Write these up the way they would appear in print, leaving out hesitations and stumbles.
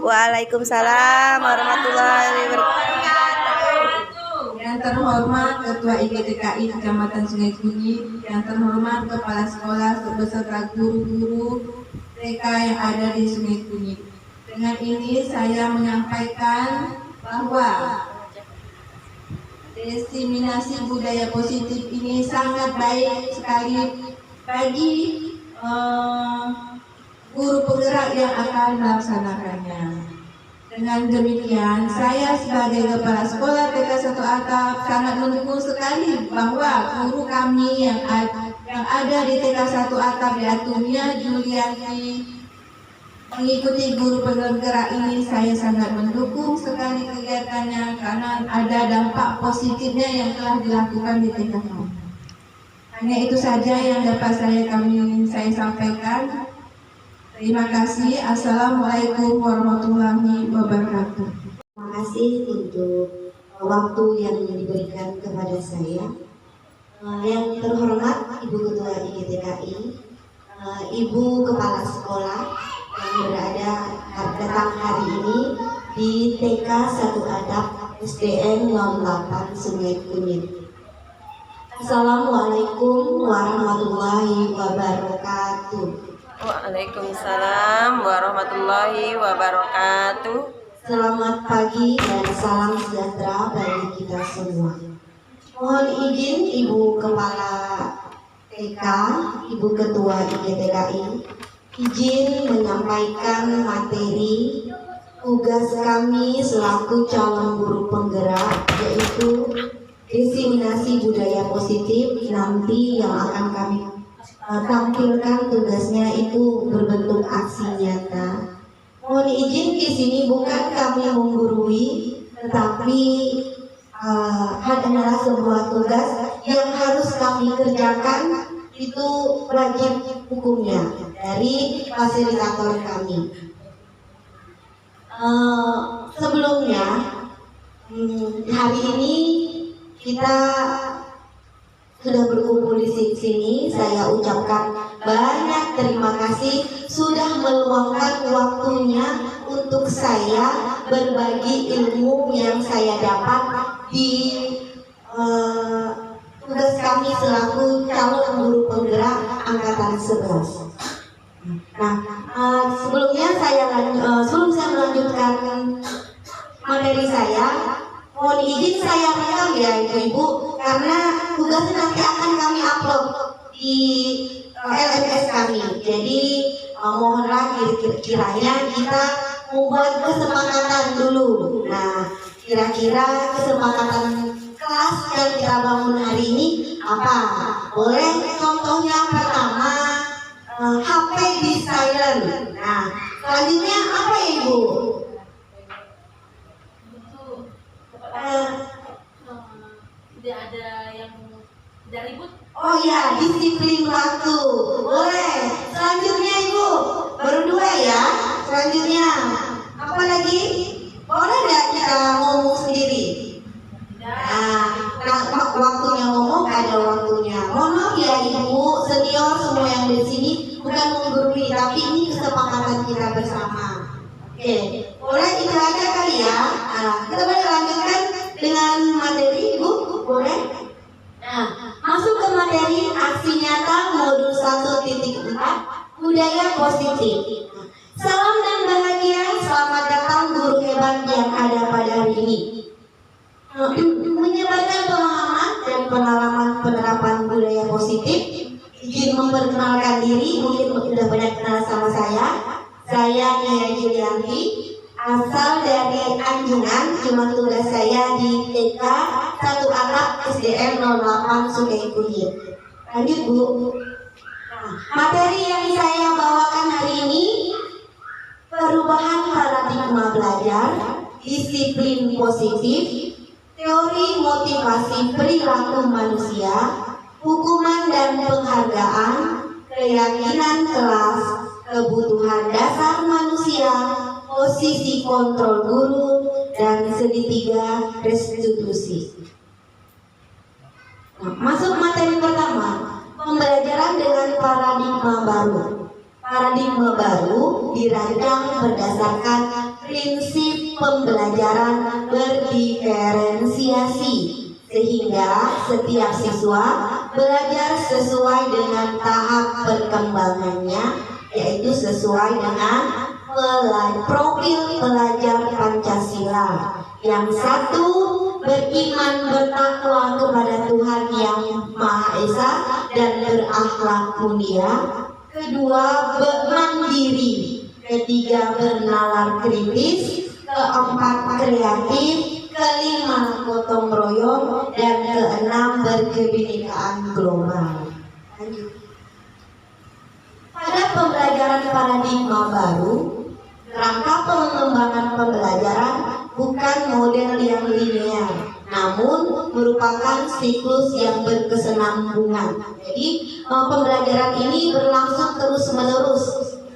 Waalaikumsalam warahmatullahi wabarakatuh. Yang terhormat Ketua IGTKI Kecamatan Sungai Kunyit, yang terhormat Kepala Sekolah beserta guru-guru TK yang ada di Sungai Kunyit. Dengan ini saya menyampaikan bahwa diseminasi budaya positif ini sangat baik sekali bagi guru penggerak yang akan melaksanakannya. Dengan demikian, saya sebagai Kepala Sekolah TK 1 Atap sangat mendukung sekali bahwa guru kami yang ada di TK 1 Atap, yaitu Mia Julianti, mengikuti guru penggerak ini. Saya sangat mendukung sekali kegiatannya karena ada dampak positifnya yang telah dilakukan di TK kami. Hanya itu saja yang dapat saya sampaikan. Terima kasih. Assalamualaikum warahmatullahi wabarakatuh. Terima kasih untuk waktu yang diberikan kepada saya. Yang terhormat Ibu Ketua IGTKI, Ibu Kepala Sekolah yang datang hari ini di TK 1 Atap SDN 08 Sungai Kunyit. Assalamualaikum warahmatullahi wabarakatuh. Waalaikumsalam warahmatullahi wabarakatuh. Selamat pagi dan salam sejahtera bagi kita semua. Mohon izin Ibu Kepala TK, Ibu Ketua IGTKI, izin menyampaikan materi tugas kami selaku calon guru penggerak, yaitu diseminasi budaya positif. Nanti yang akan kami tampilkan tugasnya itu berbentuk aksi nyata. Mohon izin di sini bukan kami menggurui, tetapi adalah sebuah tugas yang harus kami kerjakan, itu wajib hukumnya dari fasilitator kami. Sebelumnya hari ini kita sudah berkumpul di sini. Saya ucapkan banyak terima kasih sudah meluangkan waktunya untuk saya berbagi ilmu yang saya dapat di tugas kami selaku calon guru penggerak angkatan 11. Nah, sebelum saya melanjutkan materi saya, mohon izin saya rekam ya Ibu-Ibu, karena tugasnya nanti akan kami upload di LMS kami. Jadi mohonlah kiranya kita membuat kesepakatan dulu. Nah, kira-kira kesepakatan kelas yang kita bangun hari ini apa? Boleh contohnya pertama HP di silent. Nah, selanjutnya apa Ibu? Tidak ada yang tidak ribut. Oh ya, disiplin waktu. Boleh. Selanjutnya Ibu, baru 2 ya. Selanjutnya apa lagi? Boleh nggak kita ngomong sendiri? Nah, waktunya ngomong ada waktunya. Mohon maaf ya Ibu, senior semua yang di sini bukan menggurui, tapi ini kesepakatan kita bersama. Oke, boleh itu aja kali ya. Nah, kita boleh lanjutkan dengan materi Ibu, boleh? Nah, masuk ke materi aksi nyata modul 1.4 budaya positif. Salam dan bahagia, selamat datang guru hebat yang ada pada hari ini. Menyebarkan pemahaman dan pengalaman penerapan budaya positif. Izin memperkenalkan diri, mungkin sudah banyak kenal sama saya. Saya Mia Julianti, asal dari Anjungan, cuma tugas saya di TK 1 Atap SDN 08 Sungai Kunyit. Lanjut Bu. Nah, materi yang saya bawakan hari ini perubahan paradigma belajar, disiplin positif, teori motivasi perilaku manusia, hukuman dan penghargaan, keyakinan kelas, kebutuhan dasar manusia, posisi kontrol guru, dan segitiga restitusi. Nah, masuk materi pertama, pembelajaran dengan paradigma baru. Paradigma baru dirancang berdasarkan prinsip pembelajaran berdiferensiasi, sehingga setiap siswa belajar sesuai dengan tahap perkembangannya, yaitu sesuai dengan profil pelajar Pancasila. Yang satu, beriman bertakwa kepada Tuhan Yang Maha Esa dan berakhlak mulia. Kedua, mandiri. Ketiga, bernalar kritis. Keempat, kreatif. Kelima, gotong royong. Dan keenam, berkebinekaan global. Lanjut. Pada pembelajaran paradigma baru, rangka pengembangan pembelajaran bukan model yang linear, namun merupakan siklus yang berkesinambungan. Jadi pembelajaran ini berlangsung terus-menerus,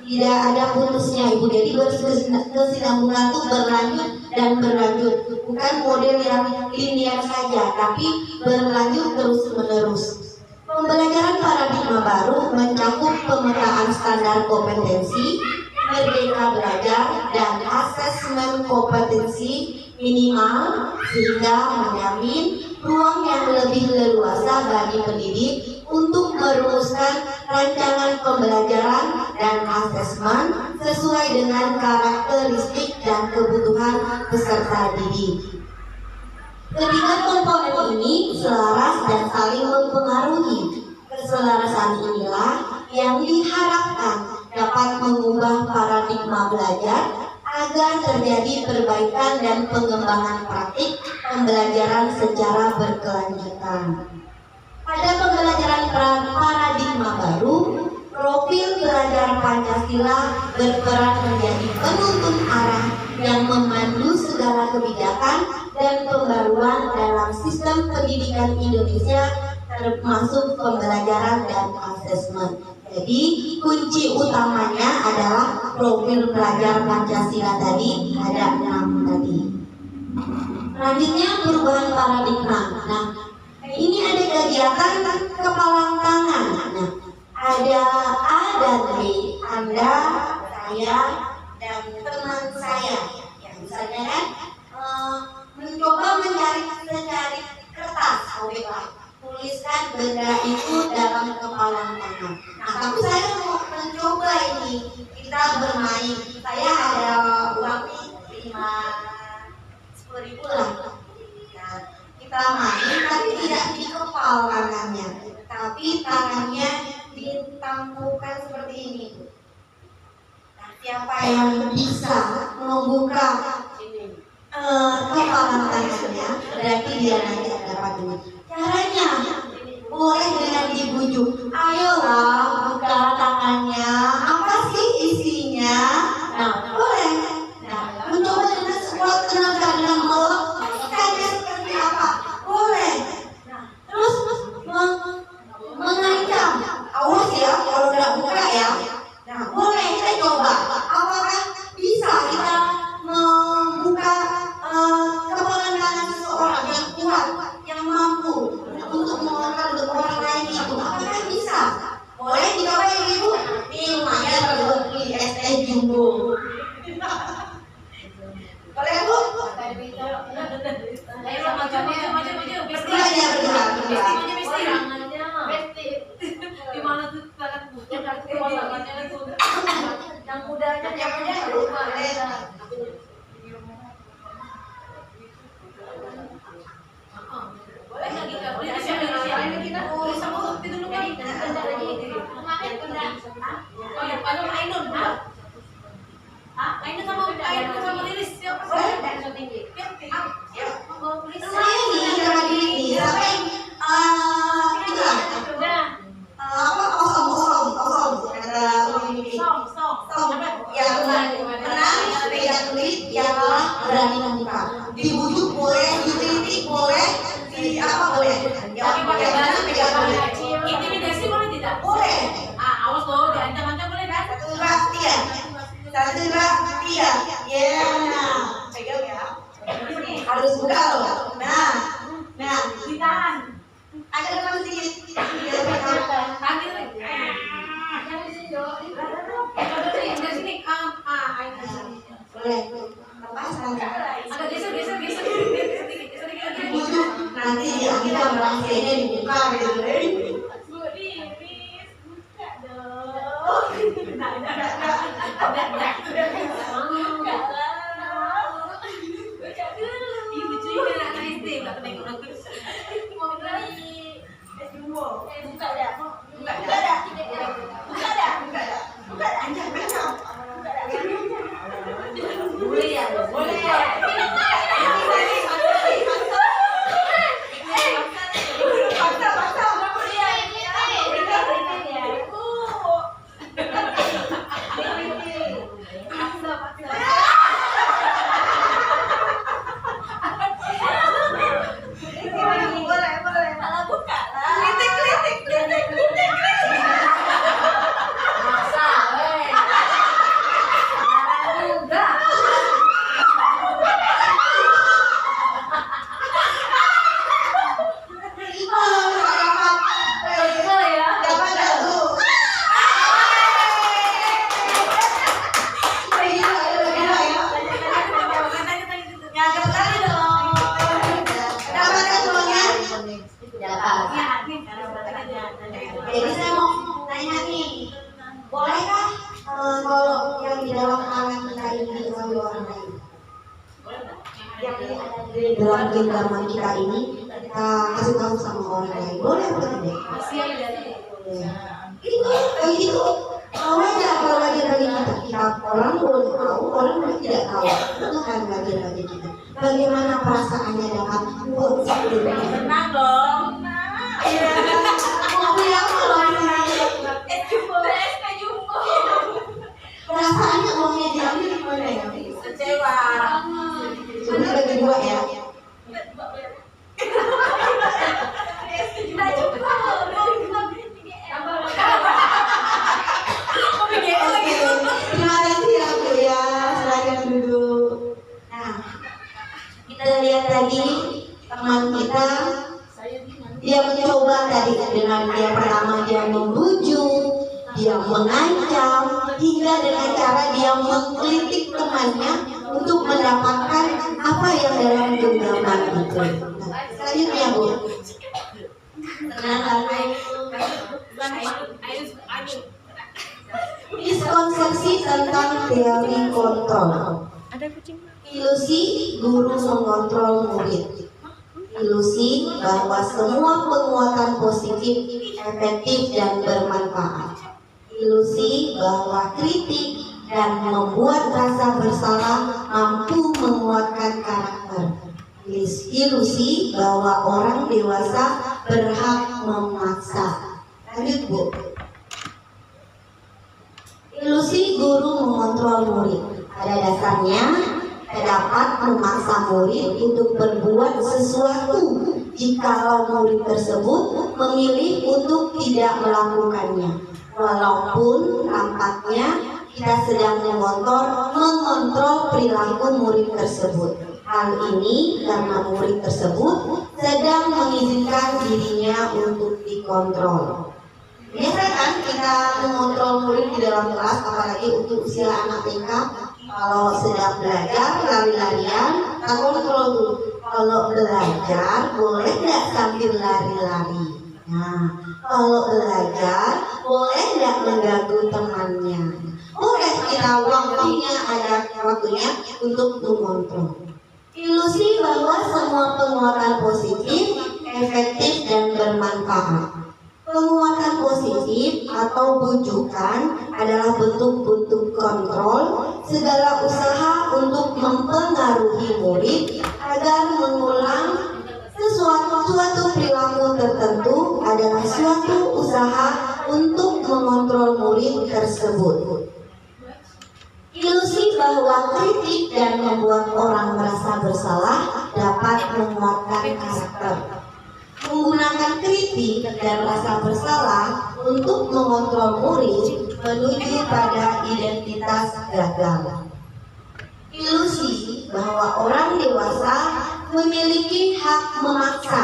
tidak ada putusnya, Ibu. Jadi berkesinambungan itu berlanjut dan berlanjut, bukan model yang linear saja, tapi berlanjut terus-menerus. Pembelajaran paradigma baru mencakup pemetaan standar kompetensi, merdeka belajar, dan asesmen kompetensi minimal, sehingga menjamin ruang yang lebih leluasa bagi pendidik untuk merumuskan rancangan pembelajaran dan asesmen sesuai dengan karakteristik dan kebutuhan peserta didik. Ketiga komponen ini selaras dan saling mempengaruhi. Keselarasan inilah yang diharapkan dapat mengubah paradigma belajar agar terjadi perbaikan dan pengembangan praktik pembelajaran secara berkelanjutan. Pada pembelajaran paradigma baru, profil belajar Pancasila berperan menjadi penuntun arah yang memandu segala kebijakan dan pembaruan dalam sistem pendidikan Indonesia, termasuk pembelajaran dan asesmen. Jadi kunci utamanya adalah profil belajar Pancasila tadi, ada 6 tadi. Selanjutnya perubahan paradigma. Nah, ini ada kegiatan kepalang tangan. Nah, ada A dan B, Anda, saya, dan teman saya. Ya, misalnya kan mencoba mencari kertas, tuliskan benda itu dalam kepalang tangan. Nah, tapi saya mau mencoba ini, kita bermain. Saya ada uang nih 10.000 lah. Nah, kita main, tapi tidak dikepal tangannya, tapi tangannya ditampilkan seperti ini. Nah, siapa yang bisa membuka kepalang tangannya, berarti dia nanti dapat duit. Caranya boleh dengan dibujuk, ayolah buka tangannya, apa sih isinya? Nah, boleh. Nah, mencoba dengan sekuat tenaga dengan melakukannya seperti apa? Boleh. Nah, terus mengancam, awas ya kalau nggak buka ya. Nah, boleh kita coba. Apakah bisa kita membuka kepalang tangan seseorang yang kuat, yang mampu untuk mengeluarkan orang lain itu? Apakah bisa? Boleh dicoba ya Ibu? Ini lumayan kalau beli es jumbo. Boleh Bu? Ayo maju. Belajar Di mana tuh sangat butuh kan kepalanya tuh. Yang mudanya lupa. Boleh nggak kita? Boleh kita tulis sama bukti dulu kan? Kemarin udah. Oh ya, kalau Ainun, Ainun sama Lilis siapa? Boleh. Mau tulis. Ini cara diri sampai kosong kata ini. Yang menang sepeda tulis yang telah berani membuka. Dibujuk boleh, dikritik boleh, di apa boleh. Tapi pakai bahasa pegangan. Intimidasi boleh tidak? Boleh. Awas loh, diancam-ancam boleh kan? Satu dua tiga. Ya, pegang ya. Harus buka loh. Nah, Ditahan. ada depan sedikit. Panggil lagi. Yang di sini, Jo. Dari sini. Boleh. Agak geser dikit. Bujuk nanti kita merangkainya dibuka gitu. Bu Riris, buka dong. Enggak. Buka dulu. Ibu cuy kan anak SD, enggak tengok. Mau beli es jumbo. Buka dah. Boleh ya? Boleh. Jadi saya mau tanya nih, bolehkah kalau yang di dalam tangan kita ini diketahui orang lain? Yang ini ada di dalam genggaman kita ini kita kasih tahu sama orang lain, boleh atau tidak? Itu awalnya kalau bagian bagi kita orang boleh tahu, orang tidak tahu. Itu kan bagian bagi kita. Bagaimana perasaannya dapat buat sendiri? Tenang dong. Mau beli apa loh? Jumbo. Perasaannya uangnya diambil gimana ya? Kecewa. Sudah bagi dua ya. Terima kasih ya Bu ya, silakan duduk. Nah, kita lihat tadi teman kita, dia mencoba tadi dengan dia pertama dia membujuk, dia mengancam, hingga dengan cara dia mengkritik temannya untuk mendapatkan apa yang dalam genggaman itu. Nah, selanjutnya Bu. Tenang, miskonsepsi tentang teori kontrol. Ilusi guru mengontrol murid. Ilusi bahwa semua penguatan positif efektif dan bermanfaat. Ilusi bahwa kritik dan membuat rasa bersalah mampu menguatkan karakter. Ilusi bahwa orang dewasa berhak memaksa. Lanjut Bu. Ilusi guru mengontrol murid. Pada dasarnya terdapat memaksa murid untuk berbuat sesuatu jikalau murid tersebut memilih untuk tidak melakukannya. Walaupun tampaknya kita sedang mengontrol perilaku murid tersebut. Hal ini karena murid tersebut sedang mengizinkan dirinya untuk dikontrol. Biasa kan kita mengontrol murid di dalam kelas, apalagi untuk usia anak TK. Kalau sedang belajar lari-larian, kita kontrol dulu. Kalau belajar boleh nggak sambil lari-lari? Nah, kalau belajar boleh nggak mengganggu temannya? Boleh, kita ada waktunya untuk mengontrol. Ilusi bahwa semua penguatan positif, efektif dan bermanfaat. Penguatan positif atau bujukan adalah bentuk-bentuk kontrol segala usaha untuk mempengaruhi murid agar mengulang suatu perilaku tertentu adalah suatu usaha untuk mengontrol murid tersebut. Ilusi bahwa kritik dan membuat orang merasa bersalah dapat menguatkan karakter. Menggunakan kritik dan rasa bersalah untuk mengontrol murid menuju pada identitas gagal. Ilusi bahwa orang dewasa memiliki hak memaksa.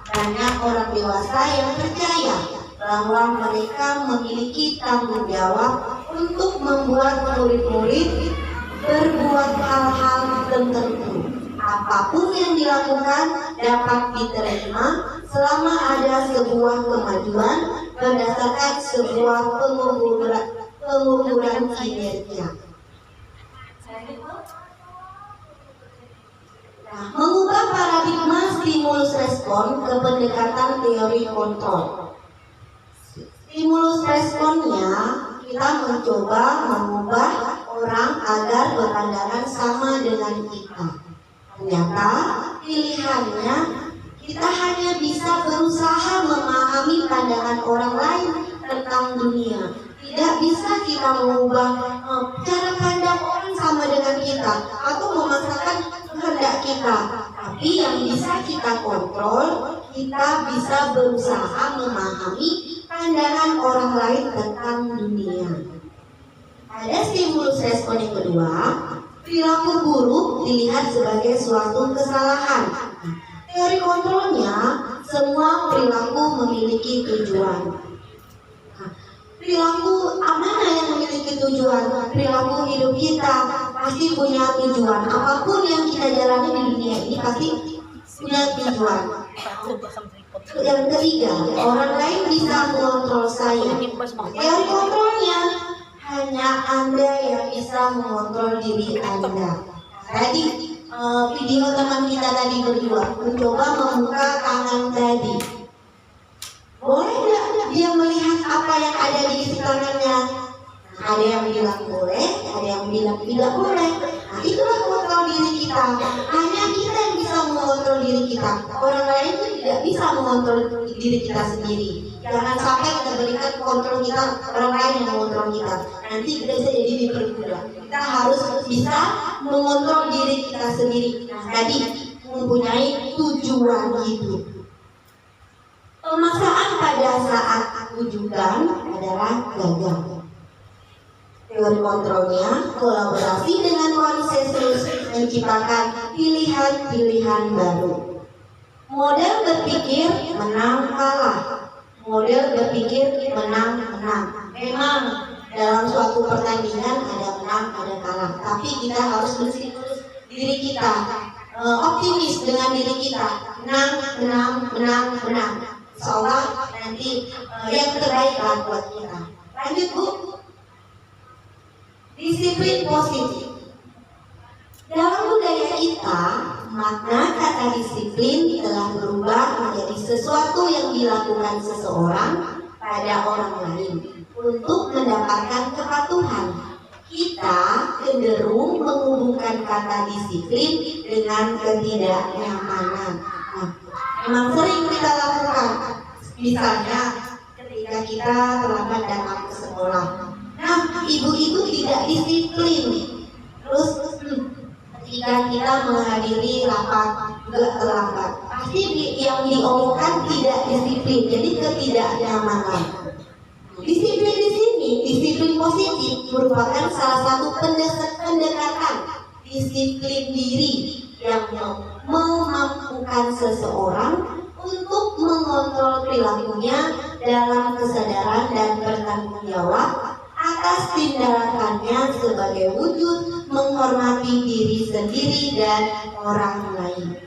Banyak orang dewasa yang percaya bahwa mereka memiliki tanggung jawab untuk membuat murid-murid berbuat hal-hal tertentu. Apapun yang dilakukan dapat diterima selama ada sebuah kemajuan berdasarkan sebuah pengukuran kinerja. Nah, mengubah paradigma stimulus respon ke pendekatan teori kontrol. Stimulus responnya kita mencoba mengubah orang agar berpandangan sama dengan kita. Ternyata pilihannya kita hanya bisa berusaha memahami pandangan orang lain tentang dunia. Tidak bisa kita mengubah cara pandang orang sama dengan kita atau memaksakan kehendak kita. Tapi yang bisa kita kontrol, kita bisa berusaha memahami pandangan orang lain tentang dunia. Ada stimulus respon yang kedua, perilaku buruk dilihat sebagai suatu kesalahan. Teori kontrolnya, semua perilaku memiliki tujuan. Perilaku mana yang memiliki tujuan? Perilaku hidup kita pasti punya tujuan. Apapun yang kita jalani di dunia ini pasti punya tujuan. Yang ketiga, orang lain bisa mengontrol saya. Teori kontrolnya, hanya Anda yang bisa mengontrol diri Anda. Tadi video teman kita tadi berdua mencoba membuka tangan tadi. Boleh nggak dia melihat apa yang ada di isi tangannya? Ada yang bilang boleh, ada yang bilang tidak boleh. Nah, itulah kontrol diri kita. Hanya kita yang bisa mengontrol diri kita. Orang lain itu tidak bisa mengontrol diri kita sendiri. Jangan sampai kita berikan kontrol kita orang lain yang mengontrol kita. Nanti kita bisa jadi diperbudak. Kita harus bisa mengontrol diri kita sendiri. Nah, tadi mempunyai tujuan hidup. Pemaksaan pada saat wujudan adalah gagal. Teori kontrolnya, kolaborasi dengan konsensus menciptakan pilihan-pilihan baru. Model berpikir menang kalah. Model berpikir menang-menang. Memang dalam suatu pertandingan ada menang, ada kalah. Tapi kita harus bersikukus diri kita, optimis dengan diri kita. Menang, menang, menang, menang. Seolah nanti yang terbaik lah buat kita. Lanjut Bu. Disiplin positif. Dalam budaya kita, makna kata disiplin telah berubah menjadi sesuatu yang dilakukan seseorang pada orang lain untuk mendapatkan kepatuhan. Kita cenderung menghubungkan kata disiplin dengan ketidaknyamanan. Nah, memang sering kita lakukan. Misalnya ketika kita terlambat datang ke sekolah. Nah, ibu-ibu tidak disiplin. Terus ketika kita menghadiri rapat juga terlambat. Pasti yang diomongkan tidak disiplin, jadi ketidaknyamanan. Disiplin di sini, disiplin positif merupakan salah satu pendekatan disiplin diri yang memampukan seseorang untuk mengontrol perilakunya dalam kesadaran dan bertanggung jawab atas tindakannya sebagai wujud menghormati diri sendiri dan orang lain.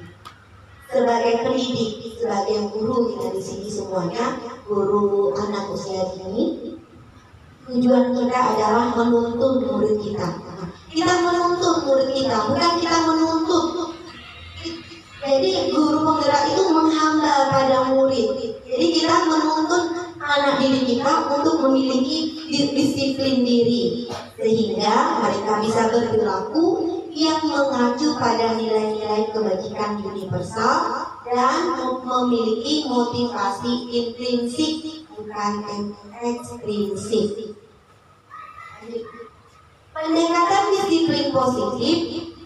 Sebagai pendidik, sebagai guru kita di sini semuanya, guru anak usia dini, tujuan kita adalah menuntun murid kita. Kita menuntun murid kita, bukan kita menuntut. Jadi guru penggerak itu menghamba pada murid. Jadi kita menuntun anak didik kita untuk memiliki disiplin diri sehingga mereka bisa berperilaku yang mengacu pada nilai-nilai kebajikan universal dan memiliki motivasi intrinsik bukan ekstrinsik. Pendekatan disiplin positif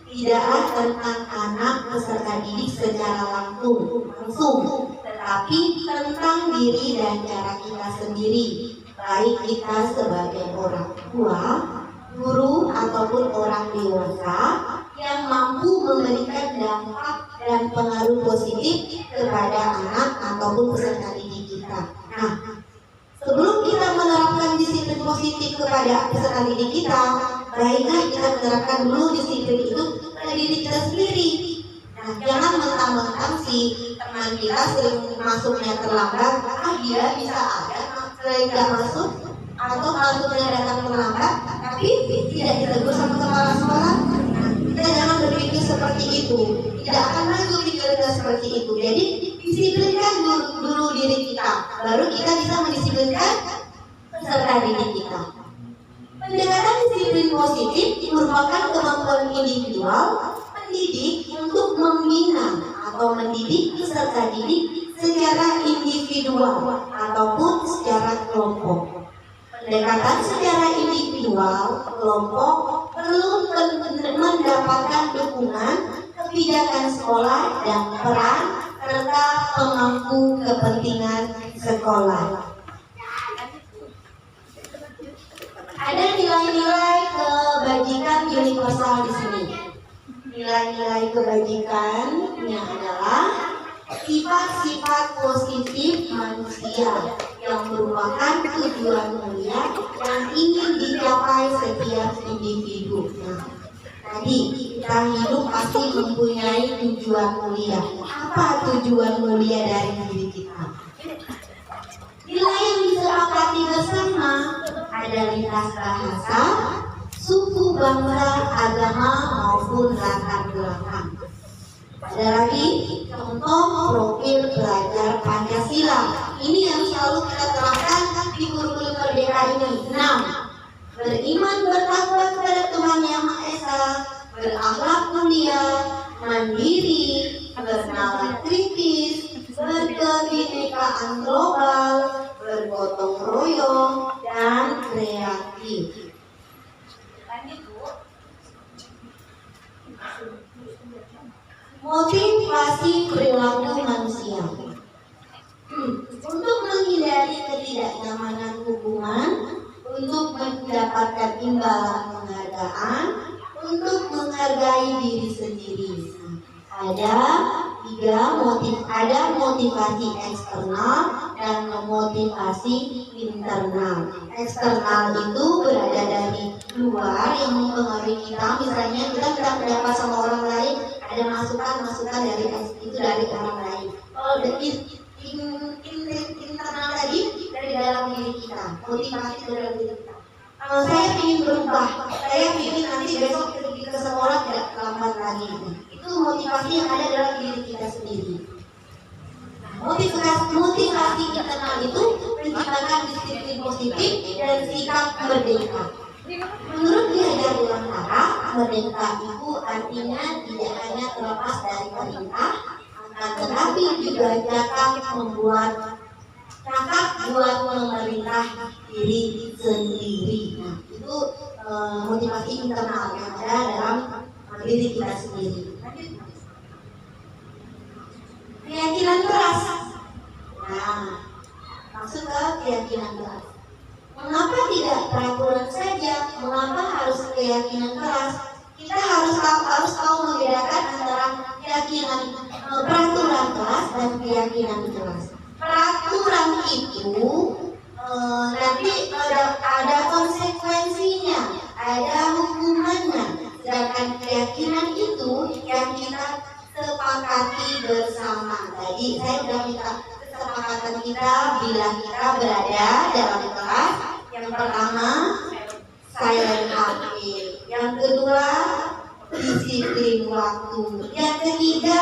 tidaklah tentang anak peserta didik secara langsung, tetapi tentang diri dan cara kita sendiri, baik kita sebagai orang tua, guru ataupun orang dewasa yang mampu memberikan dampak dan pengaruh positif kepada anak ataupun peserta didik kita. Nah, sebelum kita menerapkan disiplin positif kepada peserta didik kita, baiklah kita menerapkan dulu disiplin itu pada diri diri kita sendiri. Nah, jangan mentang-mentang si teman kita sering masuknya terlambat, dia bisa ada sering nggak masuk atau masuknya datang terlambat, tapi tidak ditegur sama kepala sekolah. Nah, kita jangan berpikir seperti itu. Tidak akan maju pikir kita seperti itu. Jadi disiplinkan dulu diri kita, baru kita bisa mendisiplinkan peserta didik kita. Pendekatan disiplin positif merupakan kemampuan individual pendidik untuk membina atau mendidik peserta didik secara individual ataupun secara kelompok. Pendekatan secara individual kelompok perlu mendapatkan dukungan kebijakan sekolah dan peran serta pemangku kepentingan sekolah. Ada nilai-nilai kebajikan universal di sini. Nilai-nilai kebajikannya adalah sifat-sifat positif manusia yang merupakan tujuan mulia yang ingin dicapai setiap individu. Nah, tadi kita hidup pasti mempunyai tujuan mulia. Apa tujuan mulia dari diri kita? Nilai yang disepakati bersama ada lintas bahasa, suku, bangsa, agama maupun latar belakang. Ada lagi contoh profil belajar Pancasila. Ini yang selalu kita terapkan di kurikulum Merdeka ini. 6. Beriman bertakwa kepada Tuhan Yang Maha Esa, berakhlak mulia, mandiri, bernalar kritis, berkebinekaan global, bergotong royong, dan kreatif. Motivasi perilaku manusia. Untuk menghindari ketidaknyamanan hubungan, untuk mendapatkan imbalan penghargaan, untuk menghargai diri sendiri. Ada motivasi eksternal dan motivasi internal. Eksternal itu berada dari luar yang mempengaruhi kita. Misalnya kita tidak mendapat sama orang lain, ada masukan dari orang lain. Kalau dari internal tadi dari dalam diri kita, motivasi dari dalam diri kita. Kalau saya ingin berubah, saya ingin nanti besok pergi ke sekolah tidak terlambat lagi. Itu motivasi yang ada dalam diri kita sendiri. Motivasi internal itu menciptakan disiplin positif dan sikap merdeka. Menurut Ki Durantara, merdeka itu artinya tidak hanya terlepas dari perintah, akan tetapi juga cakap buat memerintah diri sendiri. Nah, itu motivasi internal yang ada dalam diri kita sendiri. Keyakinan keras. Nah, masuk ke keyakinan keras. Mengapa tidak peraturan saja? Mengapa harus keyakinan keras? Kita harus tahu membedakan antara keyakinan peraturan keras dan keyakinan keras. Peraturan itu nanti ada konsekuensinya, ada hukumannya. Sedangkan keyakinan itu yang kita sepakati bersama. Tadi saya sudah minta kesepakatan kita bila kita berada dalam kelas. Yang pertama, silent HP. Yang kedua, disiplin waktu. Yang ketiga,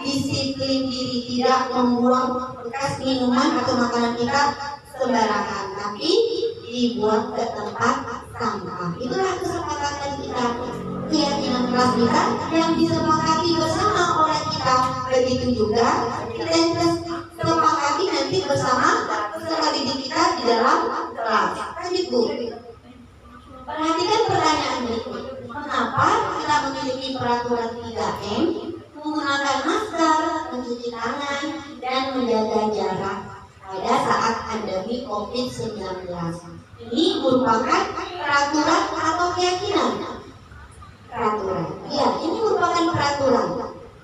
disiplin diri, tidak membuang bekas minuman atau makanan kita sembarangan, tapi dibuang ke tempat sampah. Itulah kesepakatan kita, keyakinan kelas kita yang disepakati bersama oleh kita. Begitu juga kita sepakati nanti bersama peserta didik kita di dalam kelas. Lanjut Bu. Perhatikan pertanyaan berikut. Mengapa kita memiliki peraturan 3M, menggunakan masker, mencuci tangan, dan menjaga jarak pada saat pandemi COVID-19? Ini merupakan peraturan atau keyakinan? Peraturan. Ya, ini merupakan peraturan.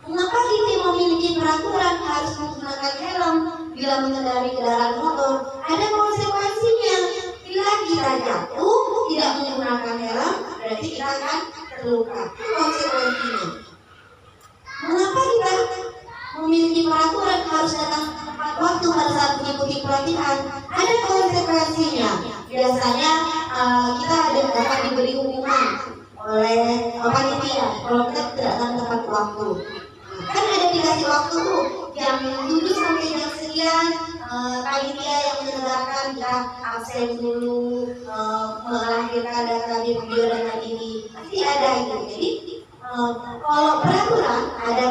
Mengapa kita memiliki peraturan harus menggunakan helm bila mengendarai kendaraan motor? Ada konsekuensinya. Bila kita jatuh tidak menggunakan helm, berarti kita akan terluka. Konsekuensinya. waktu pada saat mengikuti pelatihan ada konsekuensinya. Biasanya kita dapat diberi hukuman oleh panitia kalau kita tidak datang tepat waktu. Kan ada dikasih waktu tuh jam 7 sampai jam sekian, panitia yang menyelenggarakan kita absen dulu, melahirkan data di video dan lain-lain pasti ada itu. Jadi kalau peraturan ada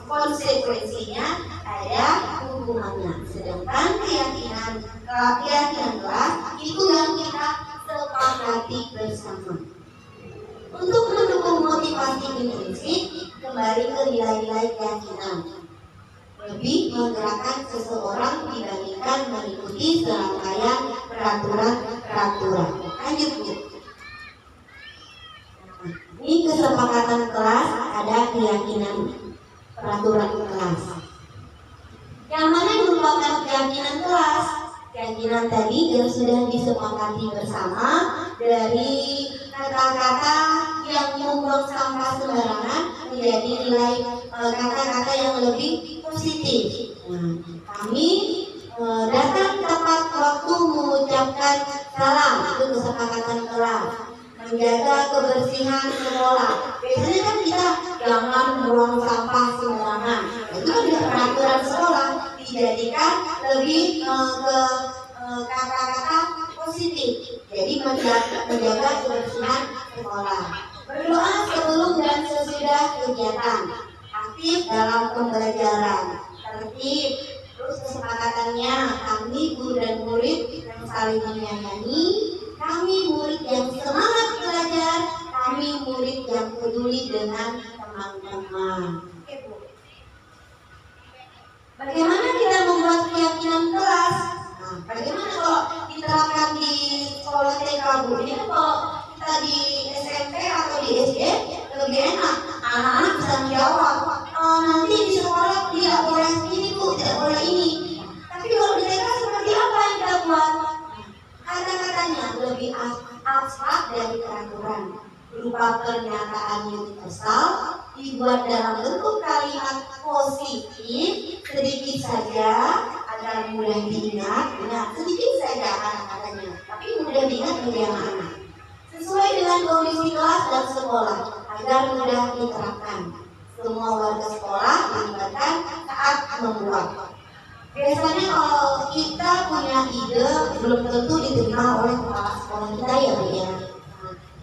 konsekuensinya, ada hukumannya. Sedangkan keyakinan kelas itu yang kita sepakati bersama. Untuk mendukung motivasi intrinsik, kembali ke nilai-nilai keyakinan. Lebih menggerakkan seseorang dibandingkan mengikuti serangkaian peraturan. Lanjut, Bu. Ini kesepakatan kelas, ada keyakinan peraturan kelas. Yang mana merupakan keyakinan kelas? Keyakinan tadi yang sudah disepakati bersama dari kata-kata yang membuang sampah sembarangan menjadi nilai kata-kata yang lebih positif. Kami datang tepat waktu mengucapkan salam, itu kesepakatan kelas. Menjaga kebersihan sekolah. Biasanya kan kita jangan buang sampah sembarangan. Itu kan juga peraturan sekolah dijadikan lebih ke kata-kata positif. Jadi menjaga kebersihan sekolah. Berdoa sebelum dan sesudah kegiatan. Aktif dalam pembelajaran. Tertib. Terus kesepakatannya kami guru dan murid yang saling menyayangi. Kami murid yang semangat belajar, kami murid yang peduli dengan teman-teman. Bagaimana kita membuat keyakinan kelas? Nah, bagaimana kalau diterapkan di sekolah TK, Bu? Ini kan kalau kita di SMP atau di SD lebih enak. Anak-anak bisa menjawab. Nanti di sekolah tidak boleh ini, Bu, tidak boleh ini. Tapi kalau di TK seperti apa yang kita buat? Kata-katanya lebih abstrak dari peraturan, berupa pernyataan universal, dibuat dalam bentuk kalimat positif, sedikit saja agar mudah diingat. Sedikit saja kata-katanya, tapi mudah diingat bagi anak-anak. Sesuai dengan kondisi kelas dan sekolah, agar mudah diterapkan. Semua warga sekolah dilibatkan saat membuat. Biasanya kalau kita punya ide belum tentu diterima oleh kepala sekolah kita ya, Bu ya.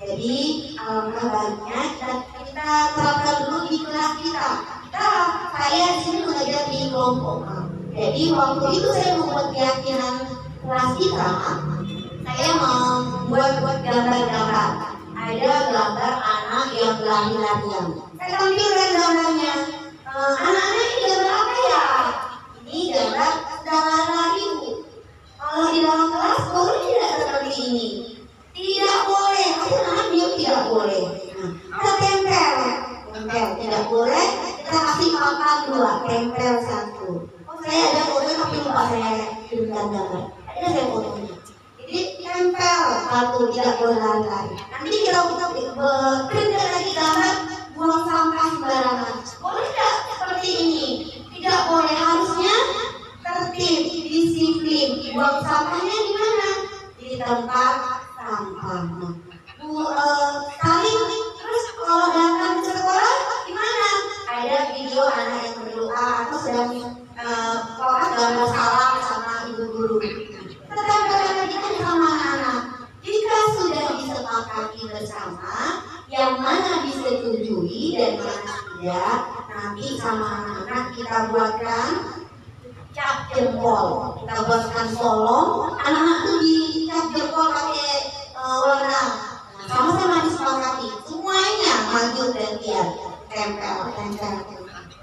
Jadi alangkah baiknya kita terapkan dulu di kelas kita. Saya di sini mengajar di kelompok. Jadi waktu itu saya membuat keyakinan kelas kita. Saya membuat gambar-gambar. Ada gambar anak yang lari-larian. Saya tampilkan gambarnya. Anak-anak ini gambar apa ya? Ini gambar sedang lari-lari, Bu. Kalau di dalam kelas boleh tidak seperti ini? Tidak boleh. Anak-anak dia tidak boleh. Kita tempel, tidak boleh. Kita kasih makan 2, tempel 1. Oh, saya ada foto tapi lupa saya kirimkan gambar. Ada saya fotonya. Jadi tempel 1, tidak boleh lari-lari. Nanti kita print lagi gambar buang sampah sembarangan. Boleh tidak seperti ini? Tidak boleh, harusnya tertib, disiplin. Buang sampahnya di mana? Di tempat sampah. Saling terus kalau datang ke sekolah gimana? Ada video anak yang berdoa atau sedang gambar salam sama ibu guru. Tetap kita sama anak-anak. Jika sudah disepakati bersama, yang mana disetujui dan mana tidak, nanti sama anak-anak kita buatkan cap jempol, kita buatkan solong. Anak-anak tuh dicap jempol pakai warna. Sama-sama disepakati, semuanya maju dan biar tempel.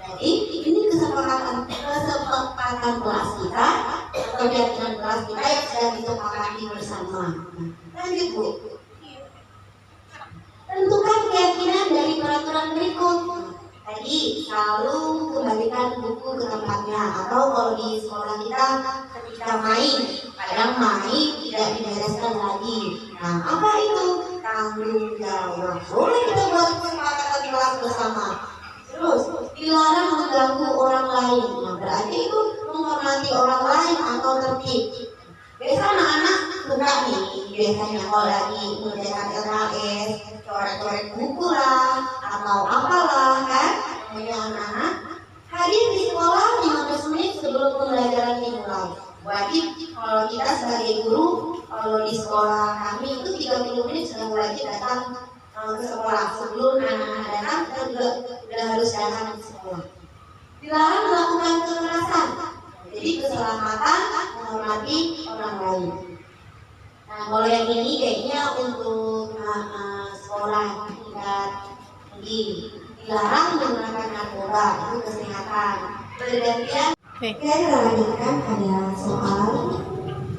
Jadi ini kesepakatan kelas kita atau keyakinan kelas kita yang sudah disepakati bersama. Lanjut, Bu. Tentukan keyakinan dari peraturan berikut. Tadi selalu kembalikan buku ke tempatnya, atau kalau di sekolah kita ketika main, kadang main tidak dibereskan lagi. Nah, apa itu? Tanggung jawab. Boleh kita buat kesepakatan kelas bersama. Terus dilarang mengganggu orang lain. Nah, berarti itu menghormati orang lain. biasanya kalau lagi mengerjakan LKS, coret-coret buku lah atau apalah kan, punya anak-anak hadir di sekolah 15 menit sebelum pembelajaran dimulai. Wajib kalau kita sebagai guru, kalau di sekolah kami itu 30 menit sudah wajib datang ke sekolah. Sebelum anak-anak datang kita juga sudah harus datang ke sekolah. Dilarang melakukan kekerasan, jadi keselamatan menghormati orang lain. Nah, kalau yang ini kayaknya untuk sekolah tingkat tinggi, dilarang menggunakan narkoba, itu kesehatan. Bergantian. Kita lanjutkan ada soal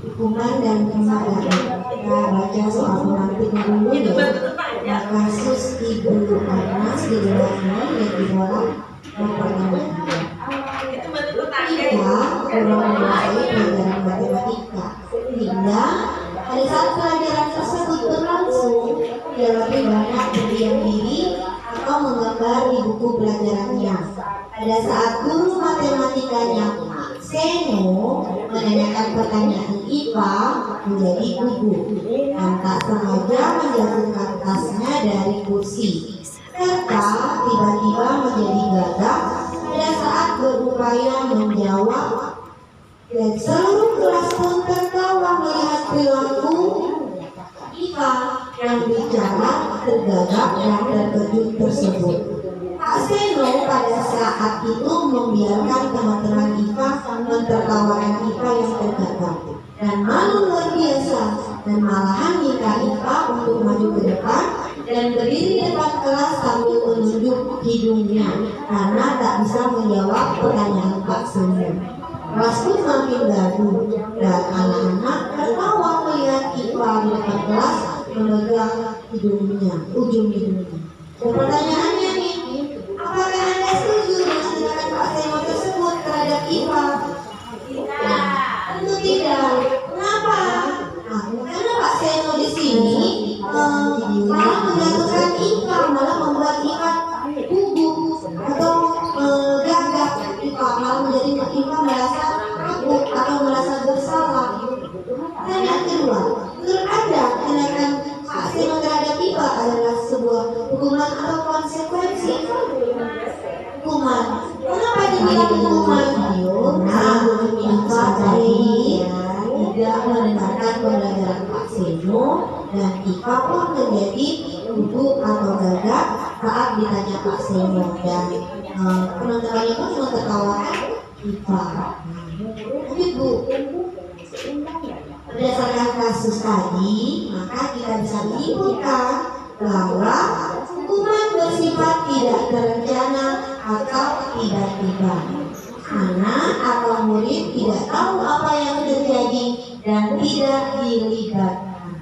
hukuman dan pengadilan. Kita baca soal pengantinnya dulu ya. Kasus Ibu Anas di Delani yang ditolak yang pertama. Kita mulai pelajaran matematika hingga pada saat pelajaran tersebut berlangsung dia lebih banyak berdiam diri atau menggambar di buku pelajarannya. Pada saat guru matematikanya Pak Seno menanyakan pertanyaan IPA menjadi gugup dan tak sengaja menjatuhkan tasnya dari kursi serta tiba-tiba menjadi gagap pada saat berupaya menjawab, dan seluruh kelas pun tertawa melihat perilaku IPA yang bicara tergagap dan terkejut tersebut. Pak Seno pada saat itu membiarkan teman-teman IPA mentertawakan IPA yang tergagap dan malu luar biasa, dan malahan minta IPA untuk maju ke depan dan berdiri di depan kelas sambil menunjuk hidungnya karena tak bisa menjawab pertanyaan Pak Seno. Kelas pun makin gaduh dan anak-anak tertawa melihat IPA di depan kelas memegang hidungnya, ujung hidungnya. Dan pertanyaannya nih, apakah Anda setuju dengan tindakan Pak Seno tersebut terhadap IPA? Nah, tentu tidak. Kenapa? Nah, karena Pak Seno di sini malah menjatuhkan IPA, malah membuat IPA gugup atau gagap. IPA malah menjadi IPA merasa takut atau merasa bersalah. Dan yang kedua, menurut Anda tindakan Pak Seno terhadap IPA adalah sebuah hukuman atau konsekuensi? Hukuman. Kenapa dibilang hukuman? Nah, IPA tadi tidak mendengarkan pembelajaran Pak Seno dan IPA pun menjadi gugup atau gagap saat ditanya Pak Seno, dan teman-temannya pun cuma tertawakan IPA. Lanjut Bu. Berdasarkan kasus tadi, maka kita bisa menyimpulkan bahwa hukuman bersifat tidak terencana atau tiba-tiba. Anak atau murid tidak tahu apa yang terjadi dan tidak dilibatkan.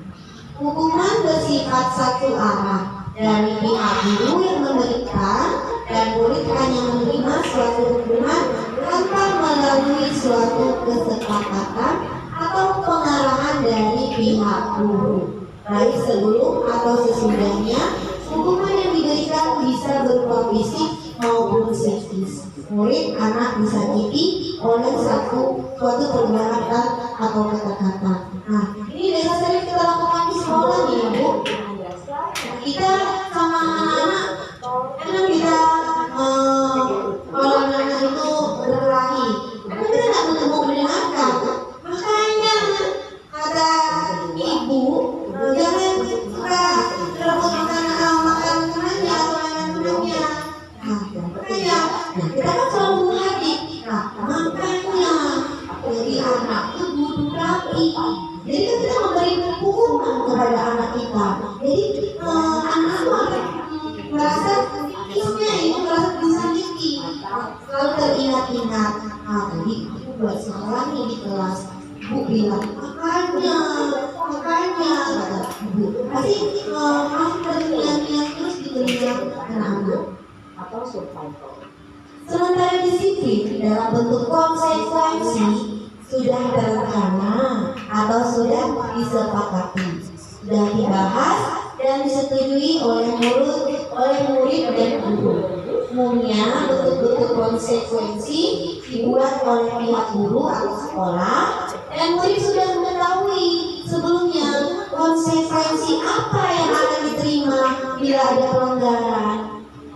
Hukuman bersifat satu arah dari pihak guru yang memberikan, dan murid hanya menerima suatu hukuman tanpa melalui suatu kesepakatan atau pengarahan dari pihak guru, baik sebelum atau sesudahnya. Hukuman yang diberikan bisa berupa fisik maupun psikis. Murid anak disakiti oleh suatu perbuatan atau kata-kata. Nah, ini biasa sering kita lakukan di sekolah nih ya Bu. Kita sama anak-anak, karena kita kalau anak-anak itu berkelahi, tapi kita nggak mau mendengarkan. Makanya kata ibu, jangan suka rebut makan temannya atau mainan temannya. Nah, makanya kita kan selalu menghati. Nah, makanya jadi anak itu butuh rapi. Jadi kan kita memberi hukuman kepada anak kita. Jadi anak itu akan merasa kisahnya itu merasa disakiti, selalu teringat-ingat. Nah, tadi aku buat sekolah nih di kelas, Bu bilang makanya kata Bu pasti masih teringat-ingat terus di telinga anak-anak. Atau survival. Sementara disiplin dalam bentuk konsekuensi sudah terencana atau sudah disepakati, sudah dibahas dan disetujui oleh murid dan guru. Umumnya bentuk-bentuk konsekuensi dibuat oleh pihak guru atau sekolah, dan murid sudah mengetahui sebelumnya bahwa konsekuensi apa yang akan diterima bila ada pelanggaran?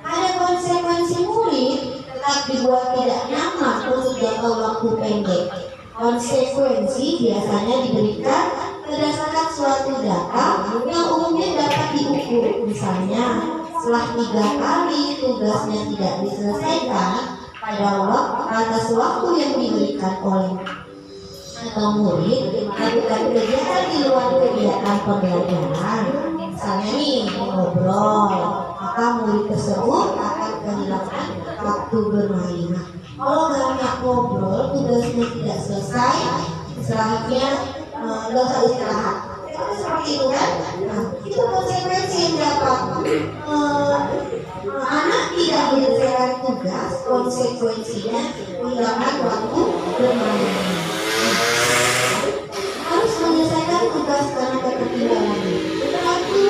Ada konsekuensi murid tetap dibuat tidak nyaman untuk jangka waktu pendek. Konsekuensi biasanya diberikan berdasarkan suatu data yang umumnya dapat diukur. Misalnya, setelah 3 kali tugasnya tidak diselesaikan pada batas waktu yang diberikan oleh atau murid melakukan kegiatan di luar kegiatan pembelajaran, misalnya nih ngobrol, maka murid tersebut akan kehilangan waktu bermain. Kalau nggak ngobrol, tugasnya tidak selesai, setelahnya nggak usah istirahat. Seperti itu kan? Nah, itu konsekuensi yang dapat anak tidak menyelesaikan tugas, konsekuensinya kehilangan waktu bermain. Harus menyelesaikan tugas karena ketertinggalan. Tetapi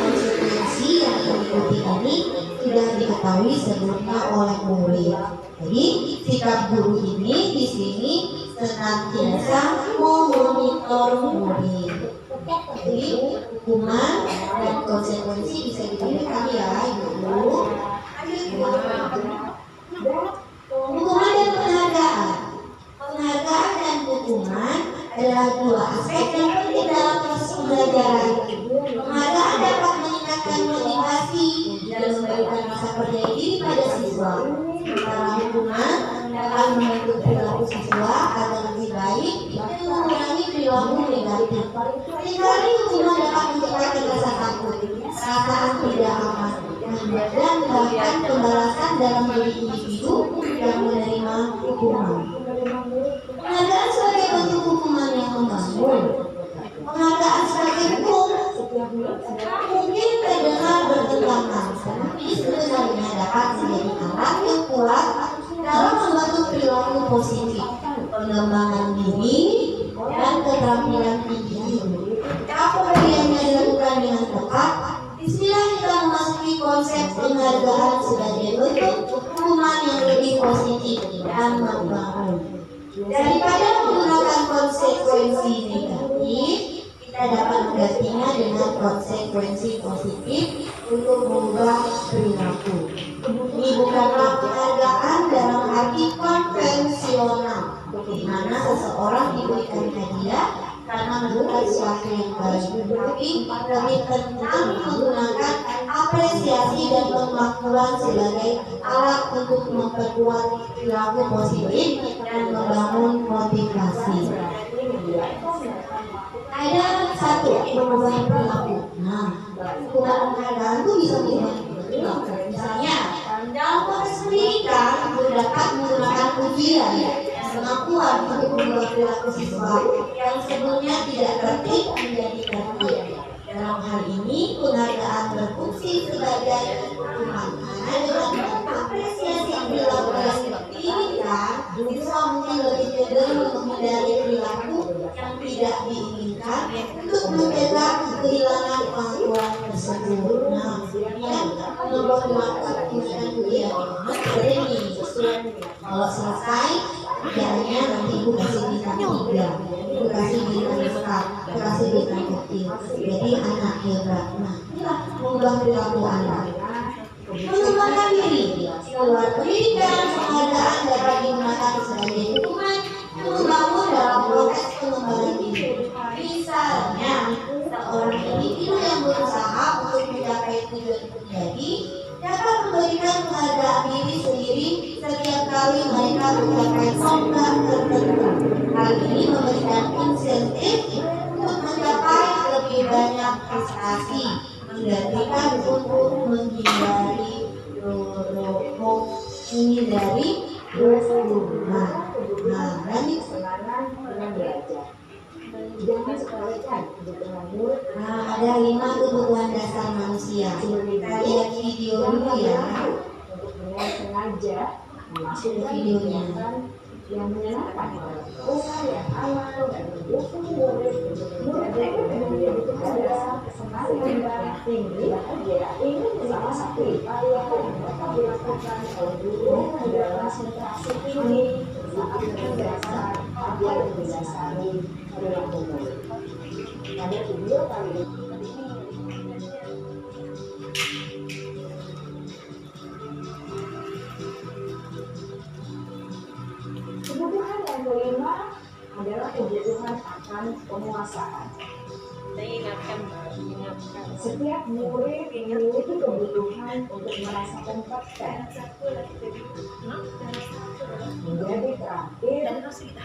konsekuensi yang mengikuti ini sudah diketahui sebelumnya oleh murid. Jadi sikap guru ini di sini senantiasa memonitor murid. Jadi hukuman dan konsekuensi bisa diberikan ya ibu. Hukuman dan penghargaan. Penghargaan dan hukuman adalah 2 aspek yang penting dalam proses pembelajaran. Penghargaan dapat meningkatkan motivasi dan memberikan rasa percaya diri pada siswa. Sementara hukuman dapat membentuk perilaku siswa agar lebih baik dan mengurangi perilaku negatif. Seringkali hukuman dapat menciptakan rasa takut, perasaan tidak aman, dan bahkan pembalasan dalam diri individu yang menerima hukuman. Penghargaan sebagai bentuk hukuman yang membangun. Penghargaan sebagai hukum mungkin terdengar bertentangan, tapi sebenarnya dapat menjadi alat yang kuat dalam membantu perilaku positif, pengembangan diri, dan keterampilan individu. Jika pemberiannya dilakukan dengan tepat, disinilah kita memasuki konsep penghargaan sebagai bentuk hukuman yang lebih positif dan membangun. Daripada menggunakan konsekuensi negatif, kita dapat menggantinya dengan konsekuensi positif untuk mengubah perilaku. Ini bukanlah penghargaan dalam arti konvensional, di mana seseorang diberikan hadiah karena melakukan sesuatu yang baik, tapi lebih tentang menggunakan apresiasi dan pemakmuran sebagai alat untuk memperkuat perilaku positif dan membangun motivasi. Ada 1, mengubah perilaku. Nah, hukuman penghargaan itu bisa mengubah perilaku. Misalnya, dalam proses pendidikan dapat menggunakan ujian kemampuan untuk mengubah perilaku siswa yang sebelumnya tidak tertib menjadi tertib. Dalam hal ini, penghargaan berfungsi sebagai hukuman. Karena dengan apresiasi perilaku yang diinginkan, siswa mungkin lebih cenderung menghindari perilaku yang tidak diinginkan untuk mencegah kehilangan kemampuan tersebut. Nah, kemudian mengubah perilaku menggunakan ujian. Ini kalau selesai, caranya nanti ibu kasih bintang 3, ibu kasih bintang 4, ibu kasih bintang kecil. Jadi anak hebat. Nah, inilah mengubah perilaku anak. Mengembangkan diri. Keluar pendidikan, penghargaan dapat digunakan sebagai hukuman yang membangun dalam proses pengembangan diri. Misalnya, seorang individu yang berusaha untuk mencapai tujuan pribadi dapat memberikan penghargaan diri sendiri setiap kali mereka mencapai program tertentu. Hal ini memberikan insentif untuk mencapai lebih banyak prestasi, menggantikan untuk menghindari lanjut. Jangan sepelekan kebutuhan murid. Ada 5 kebutuhan dasar manusia. Kita lihat video dulu ya. Untuk dengan sengaja masuk videonya. Yang menyenangkan bukan yang aman dan mendukung murid untuk ada kesenangan yang tinggi bahagia. Ini salah satu upaya yang dapat dilakukan oleh guru adalah konsentrasi tinggi saat penjelasan apa yang mendasari perilaku murid. Pada video kali ini kebutuhan yang kelima adalah kebutuhan akan penguasaan. Setiap murid memiliki kebutuhan untuk merasakan praktek, menjadi terampil,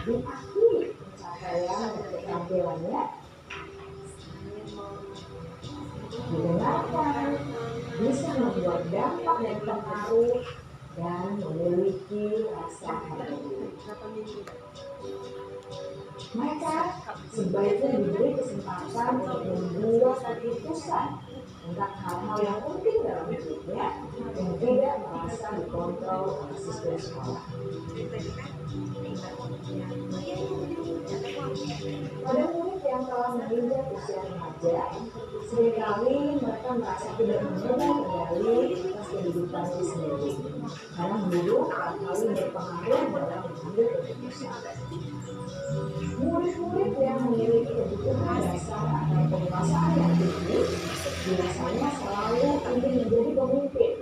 diakui pencapaian dan keterampilannya, didengarkan, bisa membuat dampak dan pengaruh, dan memiliki rasa harmoni. Mereka sebaiknya diberi kesempatan untuk membuat keputusan tentang hal-hal yang penting dalam hidupnya dan tidak merasa dikontrol oleh sistem sekolah. Pada murid yang telah menginjak usia remaja, seringkali mereka merasa tidak memiliki kendali atas kehidupannya sendiri, karena guru kerap kali berpengaruh dalam mengambil keputusan. Murid-murid yang memiliki kebutuhan dasar atau penguasaan yang tinggi biasanya selalu ingin menjadi pemimpin.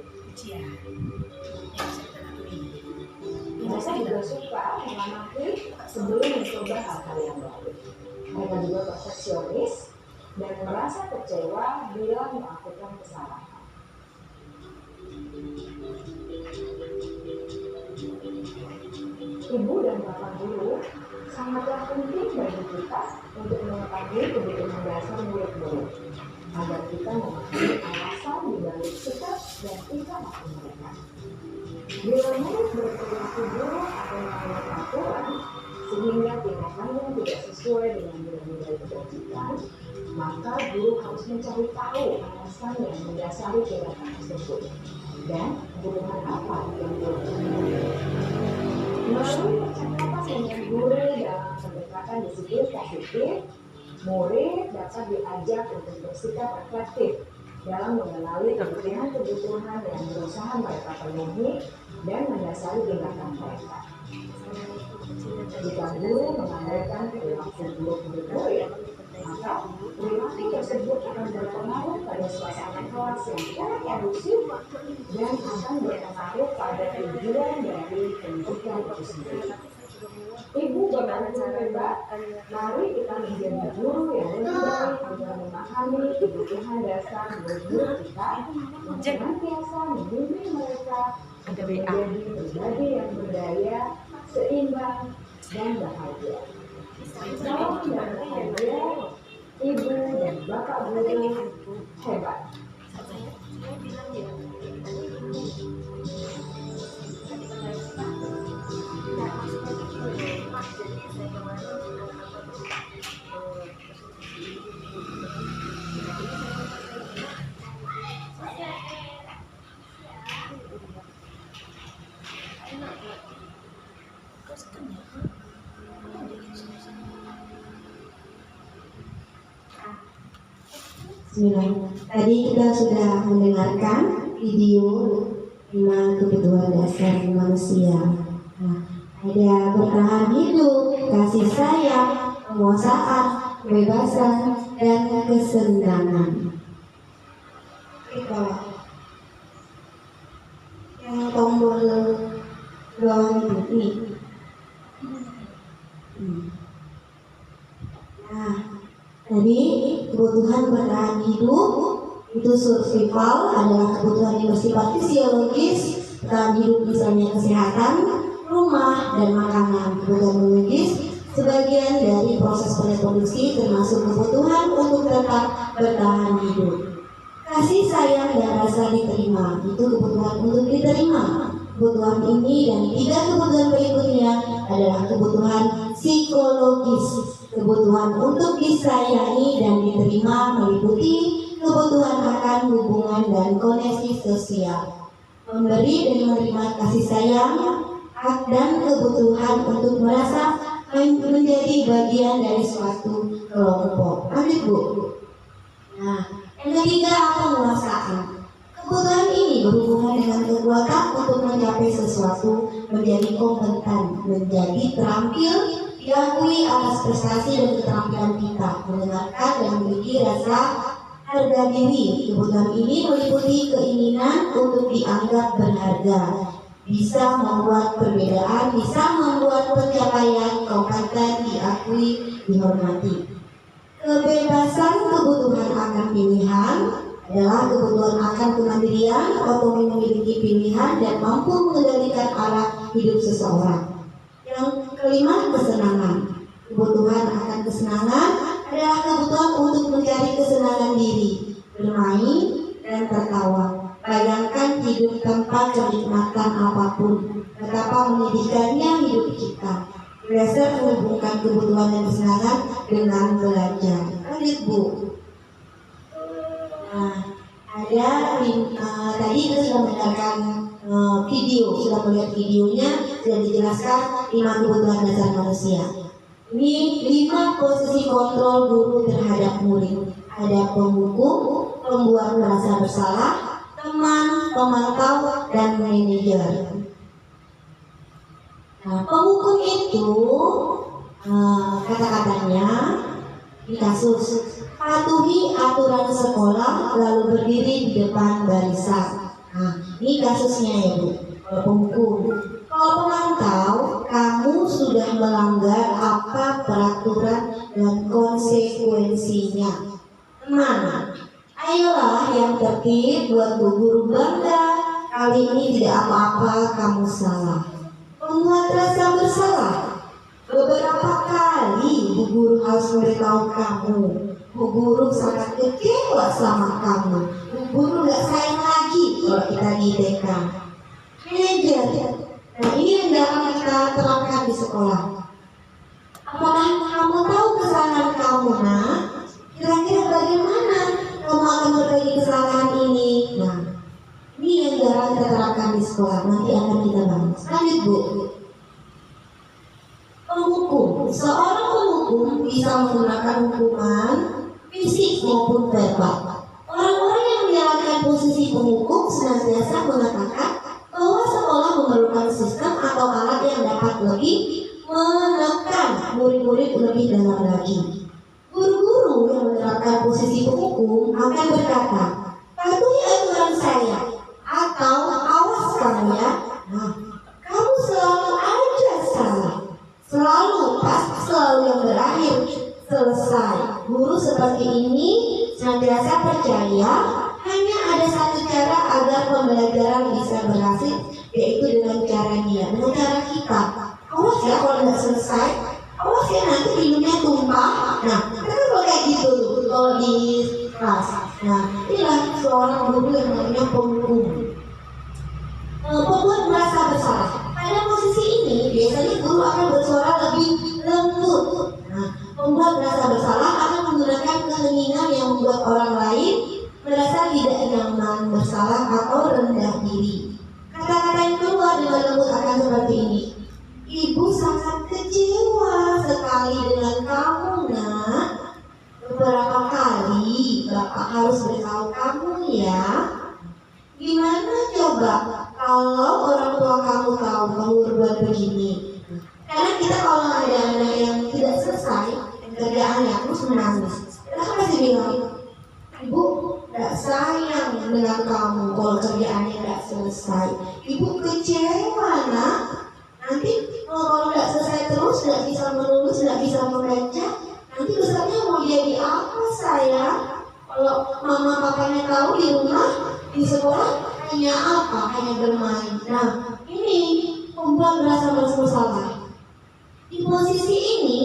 Mereka juga suka mengamati sebelum mencoba hal-hal yang baru. Mereka juga perfeksionis dan merasa kecewa bila melakukan kesalahan. Ibu dan bapak guru sangatlah penting bagi kita untuk mengetahui kebutuhan dasar murid-murid agar kita memahami alasan dibalik sikap dan tingkah laku mereka. Bila murid berperilaku buruk atau melanggar aturan sehingga tindakannya tidak sesuai dengan nilai-nilai kebajikan, maka guru harus mencari tahu alasan yang mendasari tindakan tersebut dan kebutuhan apa yang dilakukan. Melalui percakapan dengan guru dalam pendekatan disiplin positif, murid dapat diajak untuk bersikap reflektif dalam mengenali kebutuhan-kebutuhan yang berusaha mereka penuhi dan mendasari tindakan mereka. Jika guru mengandalkan perilaku buruk murid, maka perilaku tersebut akan berpengaruh pada suasana kelas yang sangat kondusif dan akan berpengaruh pada tujuan dari pendidikan itu sendiri. Ibu bapak dan sahabat, mari kita menjadi guru yang lebih baik agar memahami kebutuhan dasar murid-murid kita yang senantiasa membimbing mereka menjadi pribadi yang berdaya, seimbang, dan bahagia. Salam dan bahagia, ibu dan bapak guru hebat. Bismillah. Tadi kita sudah mendengarkan video 5 kebutuhan dasar manusia. Nah, ada bertahan hidup, kasih sayang, penguasaan, kebebasan, dan kesenangan. Kita yang tombol doang ini. Nah, tadi kebutuhan bertahan hidup itu survival adalah kebutuhan yang bersifat fisiologis. Bertahan hidup misalnya kesehatan, rumah, dan makanan. Kebutuhan biologis sebagian dari proses reproduksi termasuk kebutuhan untuk tetap bertahan hidup. Kasih sayang dan rasa diterima itu kebutuhan untuk diterima. Kebutuhan ini dan 3 kebutuhan berikutnya adalah kebutuhan psikologis. Kebutuhan untuk disayangi dan diterima meliputi kebutuhan akan hubungan dan koneksi sosial, memberi dan menerima kasih sayang, hak dan kebutuhan untuk merasa menjadi bagian dari suatu kelompok. Lanjut Bu. Nah, yang ketiga penguasaan. Kebutuhan ini berhubungan dengan kekuatan untuk mencapai sesuatu menjadi kompeten, menjadi terampil, diakui atas prestasi dan keterampilan kita, mendengarkan dan memiliki rasa harga diri. Kebutuhan ini meliputi keinginan untuk dianggap berharga, bisa membuat perbedaan, bisa membuat pencapaian kompeten diakui, dihormati. Kebebasan kebutuhan akan pilihan adalah kebutuhan akan kemandirian, otonomi memiliki pilihan dan mampu mengendalikan arah hidup seseorang. Yang kelima, kesenangan. Kebutuhan akan kesenangan adalah kebutuhan untuk mencari kesenangan diri, bermain dan tertawa. Bayangkan hidup tanpa kenikmatan apapun, betapa menyedihkannya hidup kita. Belajar menghubungkan kebutuhan dan kesenangan dengan belajar. Lanjut Bu. Nah, ada tadi kita sudah mendengarkan video, sudah melihat videonya, sudah dijelaskan 5 kebutuhan dasar manusia. Ini 5 posisi kontrol guru terhadap murid. Ada penghukum, pembuat merasa bersalah, teman, pemantau, dan manajer. Nah, penghukum itu kata-katanya di kasus patuhi aturan sekolah lalu berdiri di depan barisan. Nah, ini kasusnya ya Bu. Kalau penghukum, kalau pemantau, kamu sudah melanggar apa peraturan dan konsekuensinya. Teman, ayolah yang tertib, buat Bu Guru bangga. Kali ini tidak apa-apa, kamu salah. Membuat rasa bersalah. Beberapa kali Bu Guru harus memberitahu kamu. Bu Guru sangat kecewa sama kamu. Bu Guru gak sayang lagi kalau kita di TK. Manajer. Nah, ini yang dalam kita terapkan di sekolah. Apakah kamu tahu kesalahan kamu, Nak? Kira-kira bagaimana kamu akan memperbaiki kesalahan ini? Nah, ini yang jarang kita terapkan di sekolah. Nanti akan kita bahas. Lanjut Bu. Penghukum. Seorang penghukum bisa menggunakan hukuman fisik maupun verbal. Orang-orang yang menjalankan posisi penghukum senantiasa mengatakan bahwa sekolah memerlukan sistem atau alat yang dapat lebih menekan murid-murid lebih dalam lagi. Guru-guru yang menerapkan posisi penghukum akan berkata, patuhi aturan saya, atau awas kamu ya. Nah, kamu selalu aja salah, selalu pas, selalu yang berakhir selesai. Guru seperti ini senantiasa percaya hanya ada satu cara agar pembelajaran bisa berhasil, yaitu dengan cara dia, dengan cara kita. Awas ya kalau nggak selesai, awas ya nanti minumnya tumpah. Nah, kita kalau kayak gitu kalau di kelas. Nah, inilah seorang guru yang namanya penghukum. Pembuat merasa bersalah. Pada posisi ini biasanya guru akan bersuara lebih lembut. Nah, pembuat merasa bersalah akan menggunakan keinginan yang membuat orang lain merasa tidak nyaman, bersalah atau rendah diri. Kata-kata yang keluar dengan lembut akan seperti ini. Ibu sangat kecewa sekali dengan kamu, Nak. Beberapa kali Bapak harus beritahu kamu ya. Gimana coba kalau orang tua kamu tahu kamu berbuat begini? Karena kita kalau ada anak yang tidak selesai kerjaannya terus menangis, kita kan pasti bilang, Ibu gak sayang dengan kamu kalau kerjaannya gak selesai. Ibu kecewa, Nak. Nanti kalau gak selesai terus, gak bisa menulis, gak bisa membaca, nanti besarnya mau jadi apa sayang? Kalau mama papanya tahu di rumah, di sekolah hanya apa? Hanya bermain. Nah, ini membuat merasa bersalah. Di posisi ini,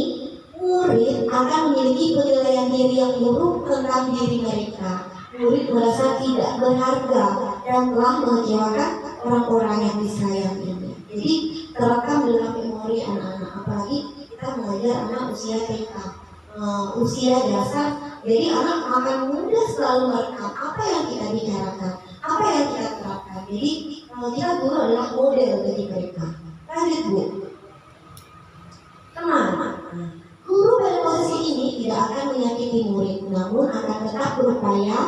murid akan memiliki penilaian diri yang buruk tentang diri mereka. Murid merasa tidak berharga dan telah mengecewakan orang-orang yang disayang ini. Jadi terekam dalam memori anak-anak. Apalagi kita mengajar anak usia TK, usia dasar. Jadi anak akan mudah selalu merekam apa yang kita bicarakan, apa yang kita terapkan. Jadi kita guru adalah model bagi mereka. Lanjut Bu. Teman, guru pada posisi ini tidak akan menyakiti murid, namun akan tetap berupaya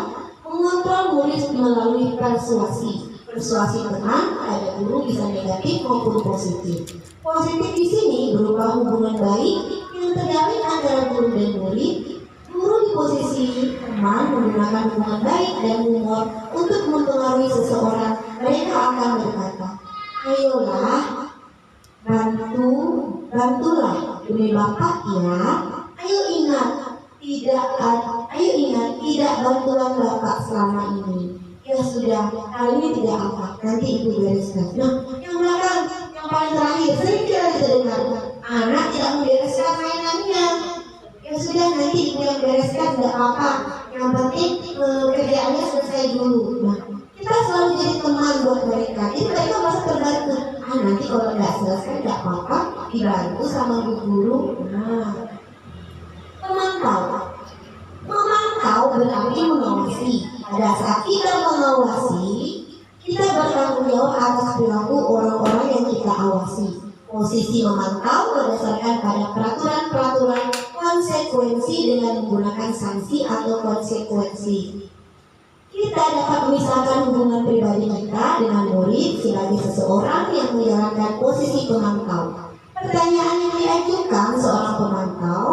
mengontrol murid melalui persuasi. Persuasi teman pada guru bisa negatif maupun positif. Positif di sini berupa hubungan baik yang terjalin antara guru dan murid. Guru di posisi teman menggunakan hubungan baik dan humor untuk mempengaruhi seseorang. Mereka akan berkata, ayolah, bantulah demi Bapak ya. Ayo ingat, tidak bantuan Bapak selama ini. Ya sudah, kali ini tidak apa, nanti Ibu bereskan. Nah, yang belakang, yang paling terakhir, sering kita dengar, anak tidak membereskan mainannya. Ya sudah, nanti Ibu yang bereskan, tidak apa. Yang penting kerjaannya selesai dulu. Nah, kita selalu jadi teman buat mereka. Jadi mereka merasa terbantu. Nanti kalau nggak selesai nggak apa-apa, dibantu sama Bu Guru. Nah, memantau berarti mengawasi. Pada saat kita mengawasi, kita bertanggung jawab atas perilaku orang-orang yang kita awasi. Posisi memantau berdasarkan pada peraturan-peraturan konsekuensi dengan menggunakan sanksi atau konsekuensi. Kita dapat memisahkan hubungan pribadi kita dengan murid sebagai seseorang yang menjalankan posisi pemantau. Pertanyaan yang diajukan seorang pemantau,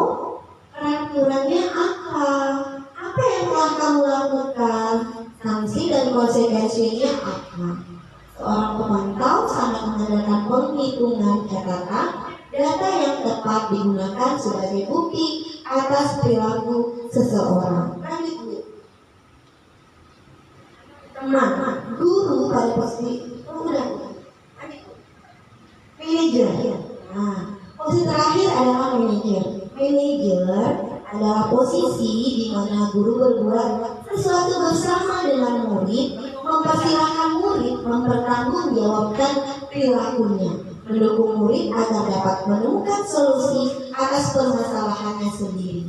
peraturannya apa? Apa yang telah kamu lakukan? Sanksi dan konsekuensinya apa? Seorang pemantau sangat mengandalkan penghitungan catatan. Data yang tepat digunakan sebagai bukti atas perilaku seseorang. Teman, guru pada posisi manajer. Nah, posisi terakhir adalah manajer. Manajer adalah posisi di mana guru berbuat sesuatu bersama dengan murid, mempersilahkan murid mempertanggungjawabkan perilakunya, mendukung murid agar dapat menemukan solusi atas permasalahannya sendiri.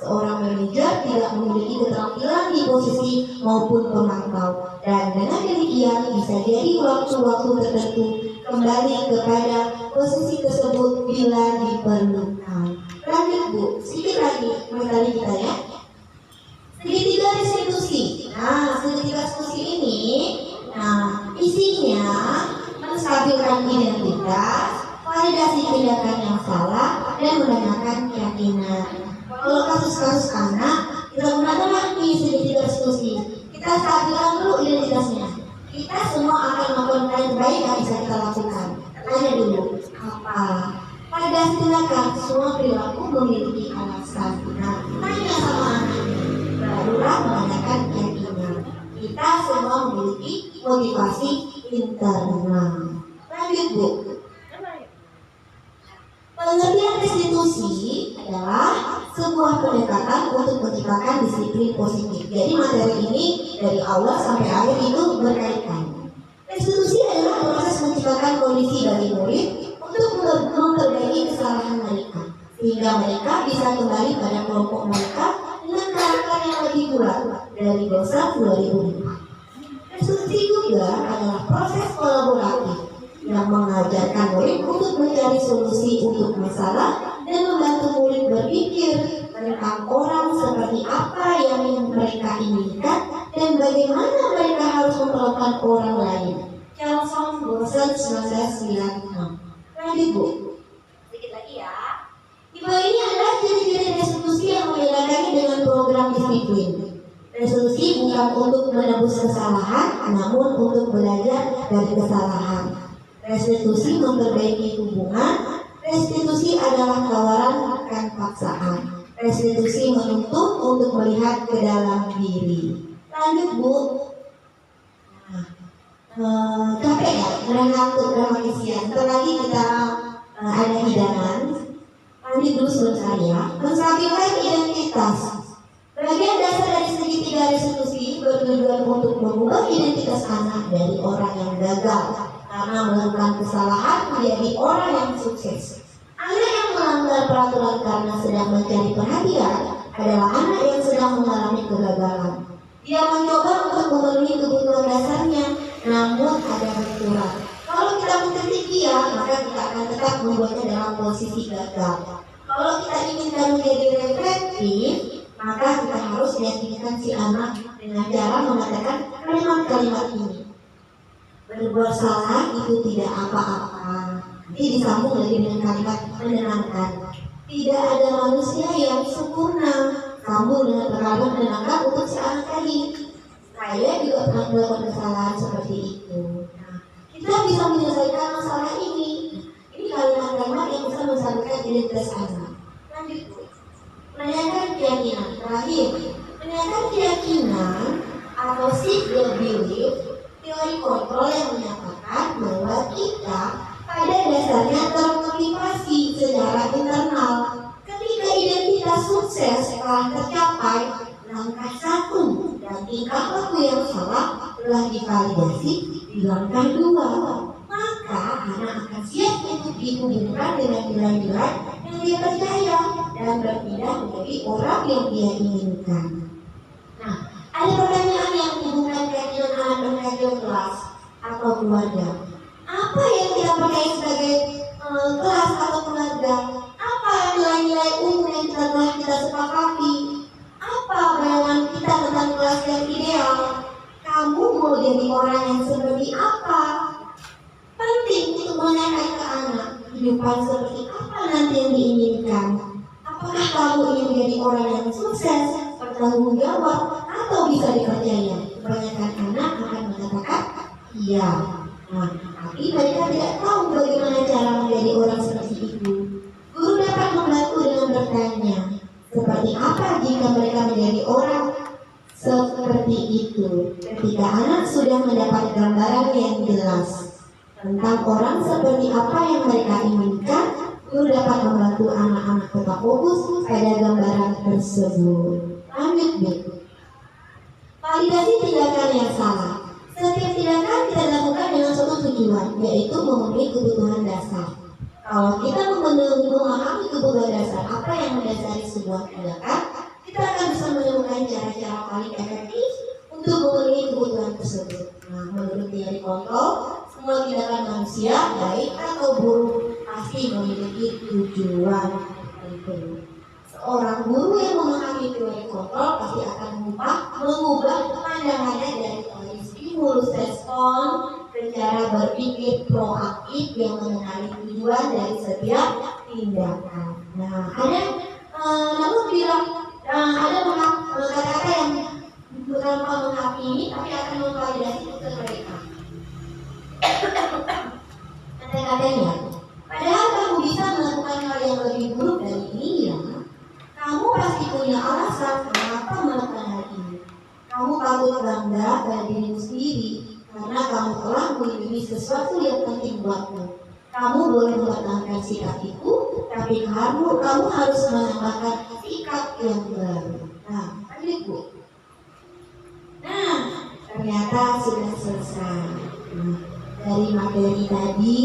Seorang manajer tidak memiliki keterampilan di posisi maupun pemantau, dan dengan demikian bisa jadi waktu-waktu tertentu kembali kepada posisi tersebut bila diperlukan. Lanjut Bu, sedikit lagi materi kita ya. Segitiga restitusi. Nah, segitiga restitusi ini, isinya menstabilkan identitas, validasi tindakan yang salah, dan menanyakan keyakinan. Kalau kasus-kasus anak, kita gunakan lagi segitiga restitusi. Kita stabilkan dulu identitasnya. Kita semua akan melakukan hal yang baik yang bisa kita lakukan. Tanya dulu, apa? Pada tindakan, semua perilaku memiliki alasan. Nah, tanya sama anak, barulah menanyakan keyakinan. Kita semua memiliki motivasi internal. Lanjut Bu. Pengertian restitusi adalah sebuah pendekatan untuk menciptakan disiplin positif. Jadi materi ini dari awal sampai akhir itu berkaitan. Restitusi adalah proses menciptakan kondisi bagi murid untuk memperbaiki kesalahan mereka, sehingga mereka bisa kembali pada kelompok mereka dengan karakter yang lebih kuat dari dosa 2005. Restitusi juga adalah proses kolaboratif yang mengajarkan murid untuk mencari solusi untuk masalah dan membantu murid berpikir tentang orang seperti apa yang mereka inginkan dan bagaimana mereka harus memperlakukan orang lain. Charles Bosen 1996. Lanjut Bu. Sedikit lagi ya. Di bawah ini adalah ciri-ciri restitusi yang membedakannya dengan program disiplin. Restitusi bukan untuk menebus kesalahan, namun untuk belajar dari kesalahan. Restitusi memperbaiki hubungan. Restitusi adalah tawaran bukan paksaan. Restitusi menuntut untuk melihat ke dalam diri. Lanjut Bu. Capek ya, ngantuk dramatisian. Ntar lagi kita ada hidangan. Lanjut dulu sebentar ya. Menstabilkan identitas. Bagian dasar dari segitiga restitusi bertujuan untuk mengubah identitas anak dari orang yang gagal karena melakukan kesalahan menjadi orang yang sukses. Anak yang melanggar peraturan karena sedang mencari perhatian adalah anak yang sedang mengalami kegagalan. Dia mencoba untuk memenuhi kebutuhan dasarnya, namun ada berkurang. Kalau kita mengkritik dia, maka kita akan tetap membuatnya dalam posisi gagal. Kalau kita inginkan menjadi reflektif, maka kita harus meyakinkan si anak dengan cara mengatakan kalimat-kalimat ini. Berbuat salah itu tidak apa-apa. Nanti disambung lagi dengan kalimat menyenangkan. Tidak ada manusia yang sempurna. Sambung dengan kalimat menyenangkan untuk si anak tadi. Saya juga pernah melakukan kesalahan seperti itu. Nah, kita bisa menyelesaikan masalah ini. Ini kalimat-kalimat yang bisa mensampaikan identitas anak. Lanjut, Bu. Menanyakan keyakinan. Terakhir, menanyakan keyakinan atau seek the belief, teori kontrol yang menyatakan bahwa kita pada dasarnya termotivasi secara internal. Ketika identitas sukses telah tercapai, langkah 1 dan tingkah laku yang salah telah divalidasi di langkah 2, maka anak akan siap untuk dihubungkan dengan nilai-nilai yang dia percaya dan berpindah menjadi orang yang dia inginkan. Nah, ada pertanyaan yang hubungan keyakinan anak dan keyakinan kelas atau keluarga. Apa yang kita percaya sebagai kelas atau keluarga? Apa nilai-nilai umum yang telah kita sepakati? Apa bayangan kita tentang kelas yang ideal? Kamu mau jadi orang yang seperti apa? Penting untuk menanyakan ke anak, kehidupan seperti apa nanti yang diinginkan? Apakah kamu ingin menjadi orang yang sukses, bertanggung jawab, atau bisa dipercaya? Kebanyakan anak akan mengatakan iya. Nah, tapi mereka tidak tahu bagaimana cara menjadi orang seperti itu. Guru dapat membantu dengan bertanya, seperti apa jika mereka menjadi orang seperti itu? Ketika anak sudah mendapat gambaran yang jelas tentang orang seperti apa yang mereka inginkan, guru dapat membantu anak-anak tetap fokus pada gambaran tersebut. Lanjut, B. Validasi tindakan yang salah. Setiap tindakan kita lakukan dengan suatu tujuan, yaitu memenuhi kebutuhan dasar. Kalau kita memahami kebutuhan dasar, apa yang mendasari sebuah tindakan, kita akan bisa menemukan cara-cara paling efektif untuk memenuhi kebutuhan tersebut. Nah, menurut teori kontrol, semua tindakan manusia, baik atau buruk, pasti memiliki tujuan tertentu. Seorang guru yang memahami teori kontrol pasti akan mengubah pandangannya dari teori stimulus respon ke cara berpikir proaktif yang mengenali tujuan dari setiap tindakan. Nah, ada namun bilang ada kata-kata yang bukan menghakimi tapi akan memvalidasi ke mereka. Kata-katanya, padahal kamu bisa melakukan hal yang lebih buruk dari ini ya. Kamu pasti punya alasan mengapa melakukan hal ini. Kamu patut bangga pada dirimu sendiri karena kamu telah melindungi sesuatu yang penting buatmu. Kamu boleh mempertahankan sikap itu, tapi kamu harus menambahkan sikap yang baru. Nah, lanjut, Bu. Nah, ternyata sudah selesai. Nah, dari materi tadi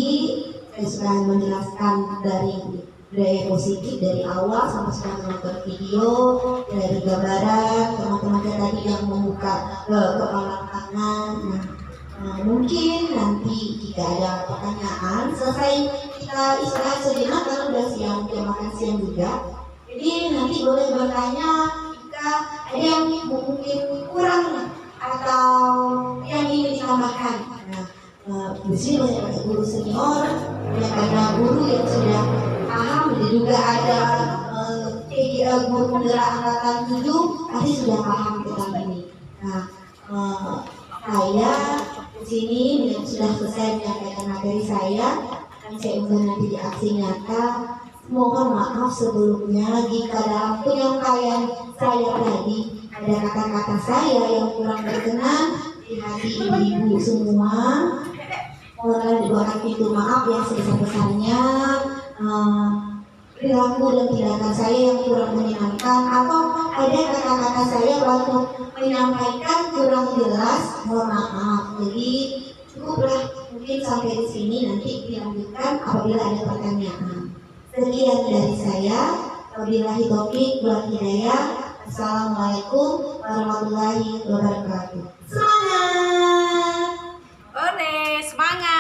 saya sudah menjelaskan dari budaya positif dari awal sampai sekarang menonton video, dari gambaran teman-teman tadi yang membuka kepala kanan. Nah, mungkin nanti jika ada pertanyaan selesai kita istirahat sejenak karena udah siang, jam makan siang juga. Jadi nanti boleh bertanya jika ada yang mungkin kurang atau yang ingin ditambahkan. Di sini banyak guru senior, banyak ada guru yang sudah paham, dan juga ada guru penggerak angkatan 7 pasti sudah paham tentang ini. Nah, saya di sini sudah selesai menyampaikan materi saya, akan saya unggah nanti di aksi nyata. Mohon maaf sebelumnya jika dalam penyampaian saya tadi ada kata-kata saya yang kurang berkenan di hati ibu-ibu semua. Mohon didoakan pintu maaf yang sebesar-besarnya. Perilaku dan tindakan saya yang kurang menyenangkan atau ada kata-kata saya waktu menyampaikan kurang jelas, mohon maaf. Jadi cukuplah mungkin sampai di sini, nanti dilanjutkan apabila ada pertanyaan. Sekian dari saya. Wabillahi taufiq wal hidayah. Assalamualaikum warahmatullahi wabarakatuh. Semangat! Semangat!